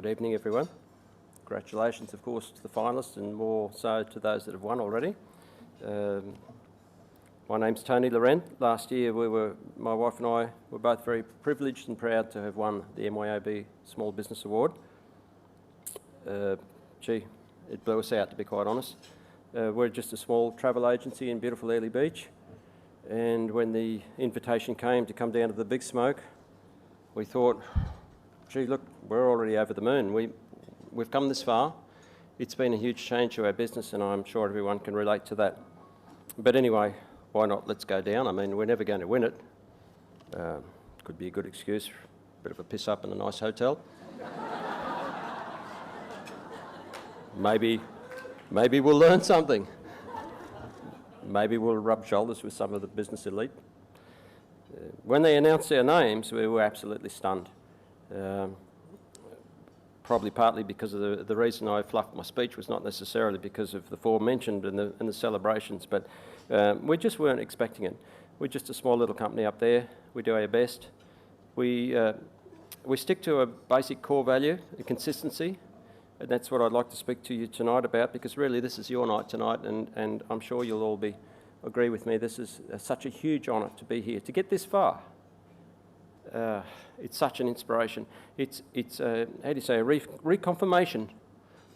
Good evening, everyone. Congratulations, of course, to the finalists and more so to those that have won already. My name's Tony Laurent. Last year, my wife and I were both very privileged and proud to have won the MYOB Small Business Award. Gee, it blew us out, to be quite honest. We're just a small travel agency in beautiful Ely Beach, and when the invitation came to come down to the Big Smoke, we thought, gee, look, we're already over the moon. We've come this far. It's been a huge change to our business, and I'm sure everyone can relate to that. But anyway, why not? Let's go down. I mean, we're never going to win it. Could be a good excuse for a bit of a piss up in a nice hotel. Maybe we'll learn something. Maybe we'll rub shoulders with some of the business elite. When they announced our names, we were absolutely stunned. Probably partly because of the reason I fluffed my speech was not necessarily because of the aforementioned and the celebrations, but we just weren't expecting it. We're just a small little company up there. We do our best. We stick to a basic core value, a consistency, and that's what I'd like to speak to you tonight about, because really this is your night tonight, and I'm sure you'll all agree with me. This is such a huge honour to be here, to get this far. It's such an inspiration. It's how do you say, a reconfirmation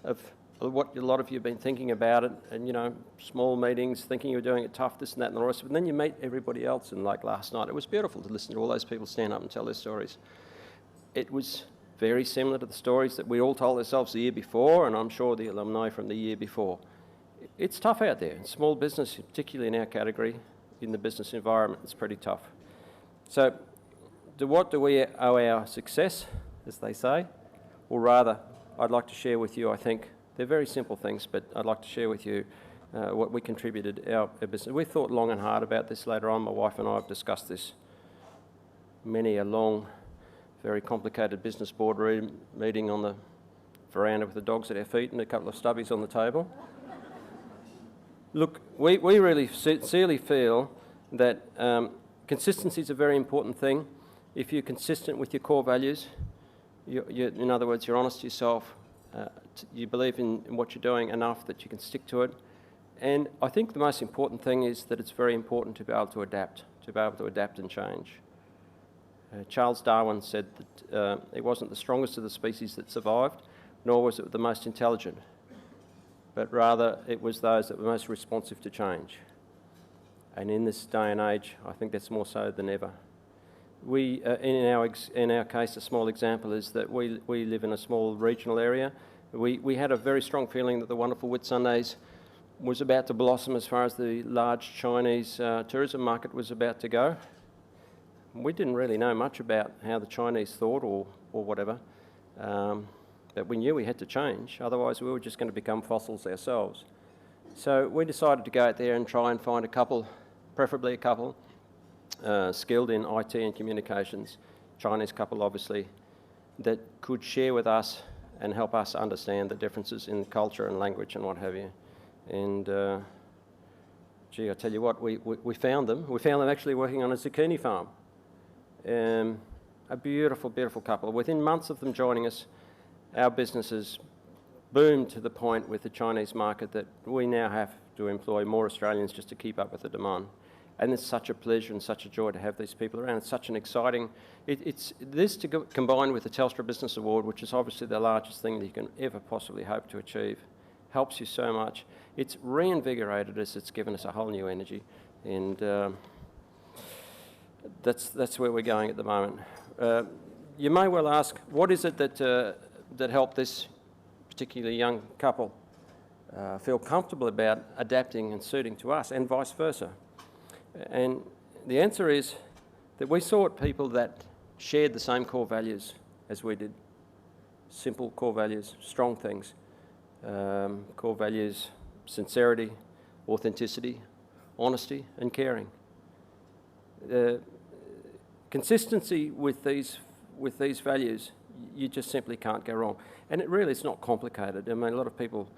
of what a lot of you have been thinking about it, and, you know, small meetings, thinking you're doing it tough, this and that and the rest. And then you meet everybody else, and like last night, it was beautiful to listen to all those people stand up and tell their stories. It was very similar to the stories that we all told ourselves the year before, and I'm sure the alumni from the year before. It's tough out there. In small business, particularly in our category, in the business environment, it's pretty tough. So, what do we owe our success, as they say? Or rather, I'd like to share with you, I think, they're very simple things, but I'd like to share with you what we contributed our business. We thought long and hard about this later on. My wife and I have discussed this. Many a long, very complicated business boardroom meeting on the veranda with the dogs at our feet and a couple of stubbies on the table. Look, we really sincerely feel that consistency is a very important thing. If you're consistent with your core values, in other words, you're honest to yourself, you believe in what you're doing enough that you can stick to it. And I think the most important thing is that it's very important to be able to adapt and change. Charles Darwin said that it wasn't the strongest of the species that survived, nor was it the most intelligent, but rather it was those that were most responsive to change. And in this day and age, I think that's more so than ever. We, in our case, a small example is that we live in a small regional area. We had a very strong feeling that the wonderful Whitsundays was about to blossom as far as the large Chinese tourism market was about to go. We didn't really know much about how the Chinese thought or whatever, but we knew we had to change, otherwise we were just going to become fossils ourselves. So we decided to go out there and try and find a couple, preferably a couple, skilled in IT and communications, Chinese couple obviously, that could share with us and help us understand the differences in culture and language and what have you. And gee, I tell you what, we found them. We found them actually working on a zucchini farm. A beautiful, beautiful couple. Within months of them joining us, our businesses boomed to the point with the Chinese market that we now have to employ more Australians just to keep up with the demand. And it's such a pleasure and such a joy to have these people around. It's such an exciting... combined with the Telstra Business Award, which is obviously the largest thing that you can ever possibly hope to achieve, helps you so much. It's reinvigorated us. It's given us a whole new energy. And that's where we're going at the moment. You may well ask, what is it that helped this particularly young couple feel comfortable about adapting and suiting to us, and vice versa? And the answer is that we sought people that shared the same core values as we did. Simple core values, strong things. Core values, sincerity, authenticity, honesty and caring. Consistency with these values, you just simply can't go wrong. And it really is not complicated. I mean, a lot of people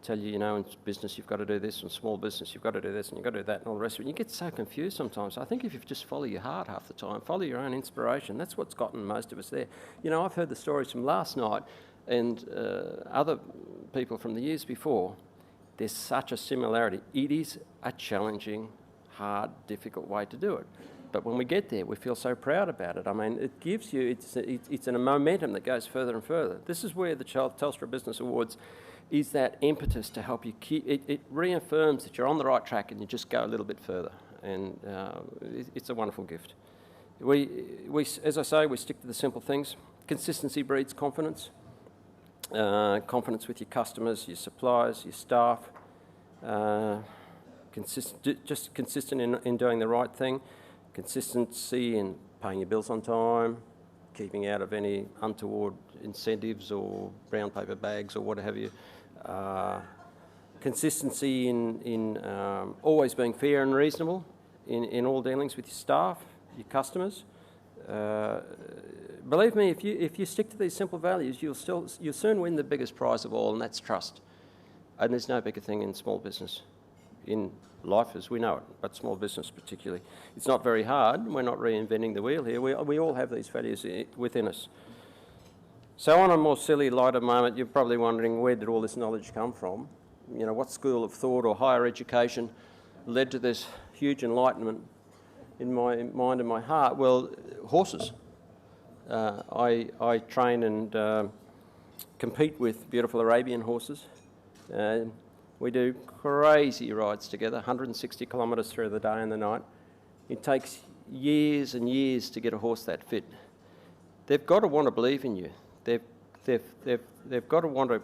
tell you, you know, in business you've got to do this, in small business you've got to do this, and you've got to do that, and all the rest of it. And you get so confused sometimes. I think if you just follow your heart half the time, follow your own inspiration, that's what's gotten most of us there. You know, I've heard the stories from last night and other people from the years before, there's such a similarity. It is a challenging, hard, difficult way to do it. But when we get there, we feel so proud about it. I mean, it gives you, it's a momentum that goes further and further. This is where the Telstra Business Awards is that impetus to help you keep, it reaffirms that you're on the right track and you just go a little bit further. And it's a wonderful gift. As I say, we stick to the simple things. Consistency breeds confidence. Confidence with your customers, your suppliers, your staff. Just consistent in doing the right thing. Consistency in paying your bills on time, keeping out of any untoward incentives or brown paper bags or what have you. Consistency in always being fair and reasonable in all dealings with your staff, your customers. Believe me, if you stick to these simple values, you'll soon win the biggest prize of all, and that's trust. And there's no bigger thing in small business, in life as we know it, but small business particularly. It's not very hard. We're not reinventing the wheel here. We all have these values within us. So on a more silly, lighter moment, you're probably wondering, where did all this knowledge come from? You know, what school of thought or higher education led to this huge enlightenment in my mind and my heart? Well, horses. I train and compete with beautiful Arabian horses. We do crazy rides together, 160 kilometres through the day and the night. It takes years and years to get a horse that fit. They've got to want to believe in you. They've got to want to.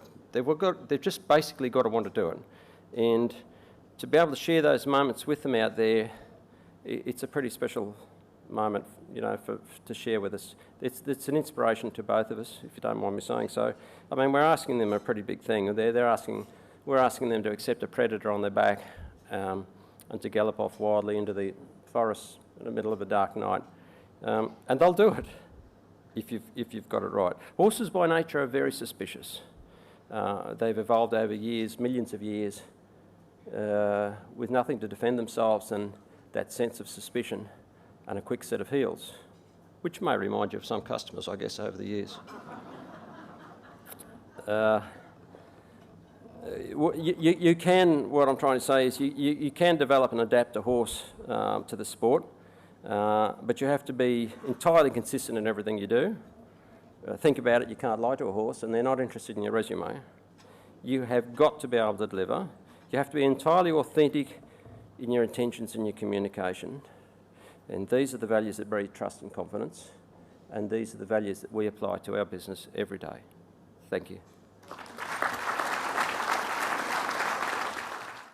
They've just basically got to want to do it. And to be able to share those moments with them out there, it's a pretty special moment, you know, to share with us. It's an inspiration to both of us, if you don't mind me saying so. I mean, we're asking them a pretty big thing. We're asking them to accept a predator on their back and to gallop off wildly into the forest in the middle of a dark night. And they'll do it if you've got it right. Horses by nature are very suspicious. They've evolved over years, millions of years, with nothing to defend themselves and that sense of suspicion and a quick set of heels, which may remind you of some customers, I guess, over the years. What I'm trying to say is you can develop and adapt a horse to the sport, but you have to be entirely consistent in everything you do. Think about it, you can't lie to a horse and they're not interested in your resume. You have got to be able to deliver. You have to be entirely authentic in your intentions and your communication. And these are the values that breed trust and confidence, and these are the values that we apply to our business every day. Thank you.